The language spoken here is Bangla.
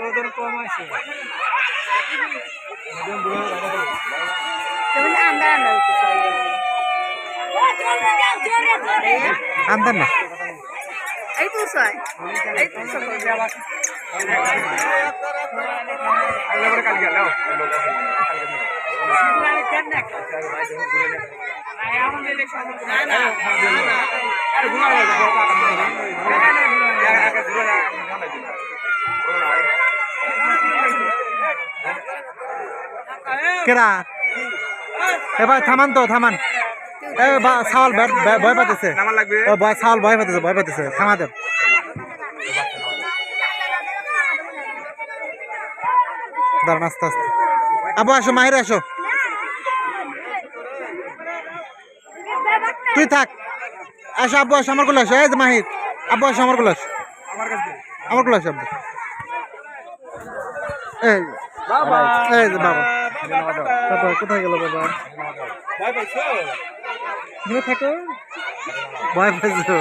ওদের কম আছে আনতেন না এই তো সয় এই তো সব কাল গেল কেরা এবার থামান তো থামান ছাওয়াল ভয় পাতেছে ছাওয়াল ভয় পাতেছে থামা দেন দাঁড়ান আস্তে আস্তে আবু আসো মাহিরে আসো তুই থাক আসো আব্বু আসো আমার গুলো আসো এই যে মাহির আব্বু আসো আমার গুলো আসো আমার গুলো আসো আব্বু এই এই যে বাবা তারপর কোথায় গেল বাবা ভয় থাকো ভয় পাইছো তো